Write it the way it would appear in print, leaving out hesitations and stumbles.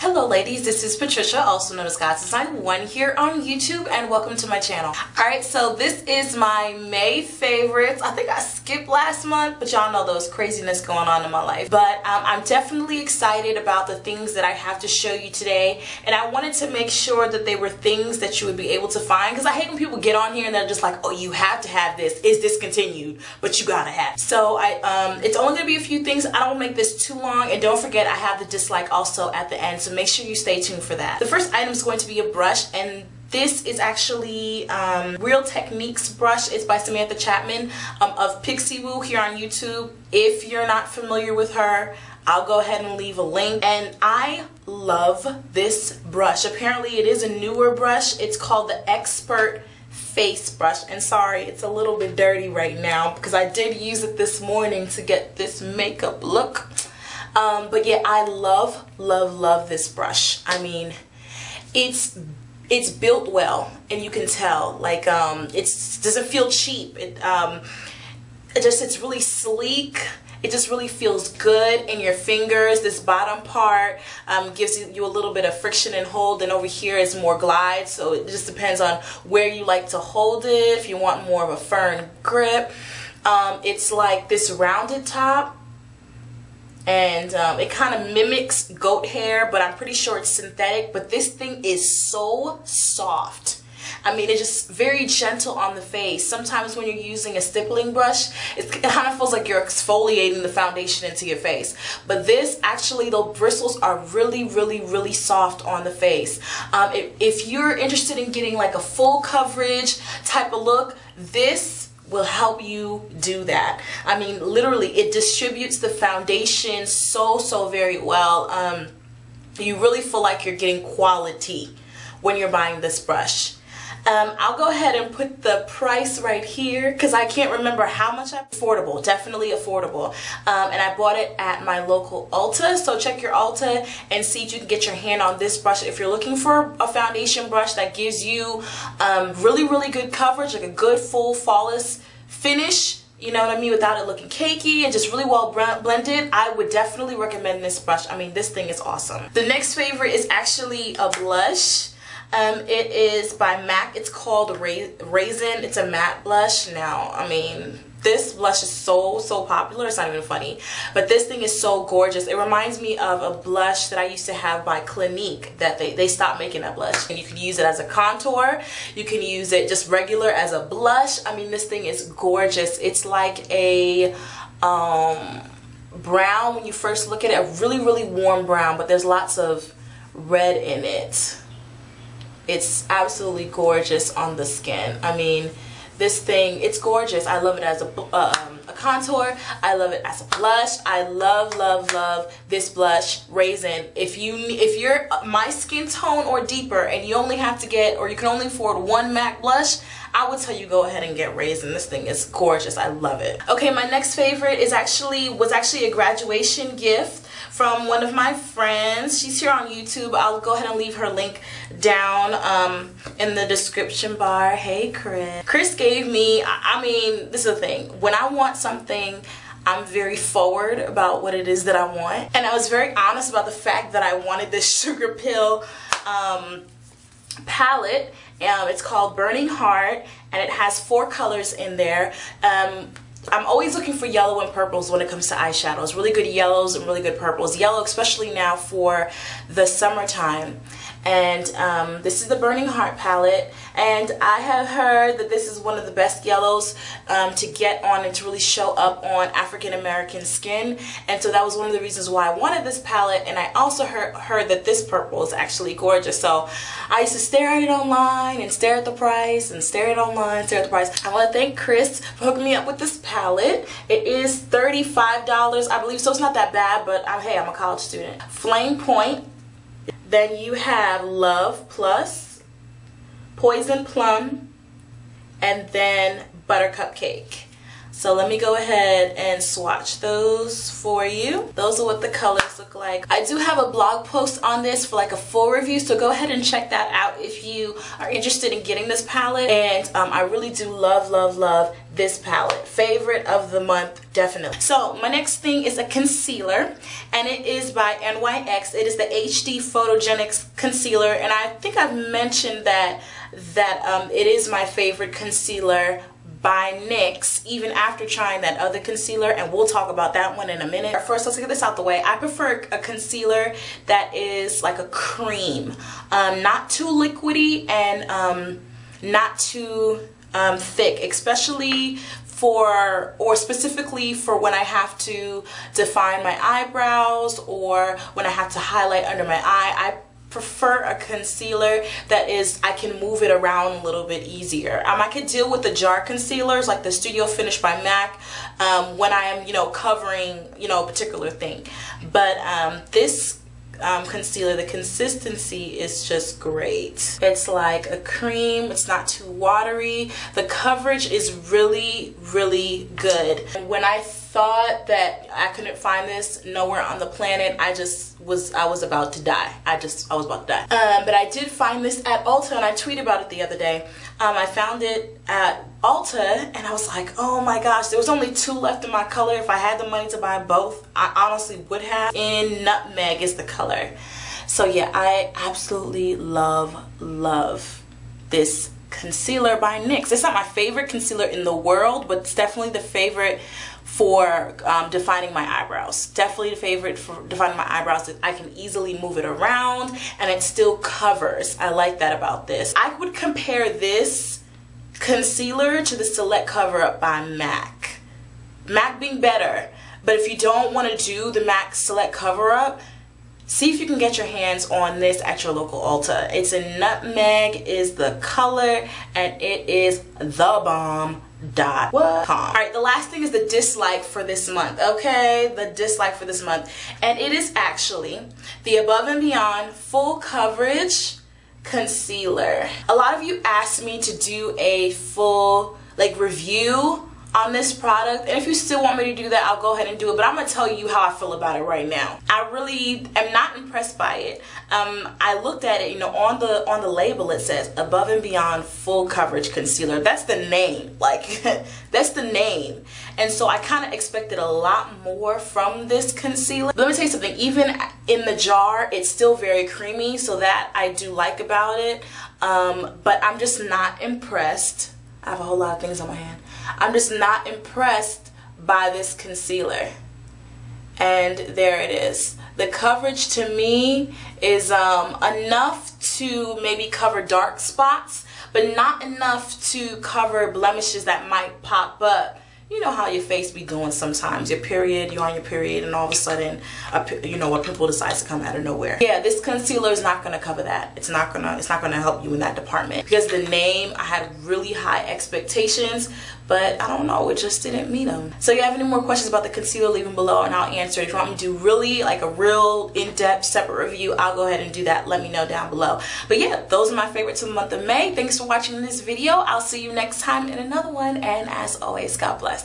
Hello ladies, this is Patricia, also known as God's Design 1 here on YouTube, and welcome to my channel. Alright, so this is my May favorites. I think I skipped last month, but y'all know those craziness going on in my life. But I'm definitely excited about the things that I have to show you today, and I wanted to make sure that they were things that you would be able to find, because I hate when people get on here and they're just like, oh, you have to have this, is discontinued, but you gotta have it. So it's only gonna be a few things. I don't want to make this too long, and don't forget I have the dislike also at the end, so make sure you stay tuned for that. The first item is going to be a brush, and this is actually Real Techniques brush. It's by Samantha Chapman of Pixie Woo here on YouTube. If you're not familiar with her, I'll go ahead and leave a link. And I love this brush. Apparently it is a newer brush. It's called the Expert Face Brush, and sorry, it's a little bit dirty right now because I did use it this morning to get this makeup look. But yeah, I love this brush. I mean, it's built well, and you can tell, like, it doesn't feel cheap. It's really sleek. It just really feels good in your fingers. This bottom part gives you a little bit of friction and hold, and over here is more glide, so it just depends on where you like to hold it. If you want more of a firm grip, it's like this rounded top, and it kind of mimics goat hair, but I'm pretty sure it's synthetic. But this thing is so soft. I mean, it's just very gentle on the face. Sometimes when you're using a stippling brush, it kind of feels like you're exfoliating the foundation into your face. But this, actually, the bristles are really soft on the face. If you're interested in getting like a full coverage type of look, this will help you do that. I mean, literally, it distributes the foundation so very well. You really feel like you're getting quality when you're buying this brush. I'll go ahead and put the price right here because I can't remember how much. Affordable, definitely affordable. And I bought it at my local Ulta, so check your Ulta and see if you can get your hand on this brush if you're looking for a foundation brush that gives you really good coverage, like a good full flawless finish, you know what I mean, without it looking cakey and just really well blended. I would definitely recommend this brush. I mean, this thing is awesome. The next favorite is actually a blush. It is by MAC. It's called Raizin. It's a matte blush. Now, I mean, this blush is so popular, it's not even funny. But this thing is so gorgeous. It reminds me of a blush that I used to have by Clinique that they stopped making that blush. And you can use it as a contour. You can use it just regular as a blush. I mean, this thing is gorgeous. It's like a brown when you first look at it, a really warm brown, but there's lots of red in it. It's absolutely gorgeous on the skin. I mean, this thing, it's gorgeous. I love it as a contour. I love it as a blush. I love this blush, Raizin. If you're my skin tone or deeper, and you only have to get, or you can only afford one MAC blush, I would tell you go ahead and get Raizin. This thing is gorgeous. I love it. Okay, my next favorite was actually a graduation gift from one of my friends. She's here on YouTube. I'll go ahead and leave her link down in the description bar. Hey, Chris. Chris gave me, I mean, this is the thing. When I want something, I'm very forward about what it is that I want. And I was very honest about the fact that I wanted this Sugar Pill palette. It's called Burning Heart, and it has 4 colors in there. I'm always looking for yellow and purples when it comes to eyeshadows. Really good yellows and really good purples. Yellow especially now for the summertime. And this is the Burning Heart palette, and I have heard that this is one of the best yellows to get on and to really show up on African American skin. And so that was one of the reasons why I wanted this palette. And I also heard that this purple is actually gorgeous. So I used to stare at it online and stare at the price and stare at it online, stare at the price. I want to thank Chris for hooking me up with this palette. It is $35, I believe, so it's not that bad, but hey, I'm a college student. Flame Point. Then you have Love Plus, Poison Plum, and then Buttercup Cake. So let me go ahead and swatch those for you. Those are what the colors look like. I do have a blog post on this for like a full review, so go ahead and check that out if you are interested in getting this palette. And I really do love, love, love this palette. Favorite of the month, definitely. So my next thing is a concealer, and it is by NYX. It is the HD Photogenics concealer, and I think I've mentioned that it is my favorite concealer by NYX, even after trying that other concealer, and we'll talk about that one in a minute. First, let's get this out the way. I prefer a concealer that is like a cream, not too liquidy and not too thick, especially specifically for when I have to define my eyebrows or when I have to highlight under my eye. I prefer a concealer that is, I can move it around a little bit easier. I could deal with the jar concealers like the Studio Finish by MAC when I am, covering, a particular thing. But this concealer, the consistency is just great. It's like a cream. It's not too watery. The coverage is really, really good. And when I thought that I couldn't find this nowhere on the planet, I was about to die. I was about to die. But I did find this at Ulta, and I tweeted about it the other day. I found it at Ulta, and I was like, oh my gosh, there was only 2 left in my color. If I had the money to buy both, I honestly would have. In Nutmeg is the color. So yeah, I absolutely love, love this concealer by NYX. It's not my favorite concealer in the world, but it's definitely the favorite for defining my eyebrows. Definitely the favorite for defining my eyebrows. I can easily move it around and it still covers. I like that about this. I would compare this concealer to the Select Cover Up by MAC. MAC being better, but if you don't want to do the MAC Select Cover Up, see if you can get your hands on this at your local Ulta. It's in Nutmeg is the color, and it is the bomb. Alright, the last thing is the dislike for this month, okay? The dislike for this month. And it is actually the Above and Beyond Full Coverage Concealer. A lot of you asked me to do a full review on this product, and if you still want me to do that, I'll go ahead and do it, but I'm going to tell you how I feel about it right now. I really am not impressed by it. I looked at it, on the label it says Above and Beyond Full Coverage Concealer. That's the name, that's the name. And so I kind of expected a lot more from this concealer. Let me tell you something, even in the jar, it's still very creamy, so that I do like about it, but I'm just not impressed. I have a whole lot of things on my hand. I'm just not impressed by this concealer. And there it is. The coverage to me is enough to maybe cover dark spots, but not enough to cover blemishes that might pop up. You know how your face be doing sometimes. You're on your period, and all of a sudden, a pimple decides to come out of nowhere. Yeah, this concealer is not gonna cover that. It's not gonna help you in that department. Because the name, I had really high expectations, but I don't know, it just didn't meet them. So if you have any more questions about the concealer, leave them below and I'll answer it. If you want me to do really a real in-depth separate review, I'll go ahead and do that. Let me know down below. But yeah, those are my favorites of the month of May. Thanks for watching this video. I'll see you next time in another one, and as always, God bless.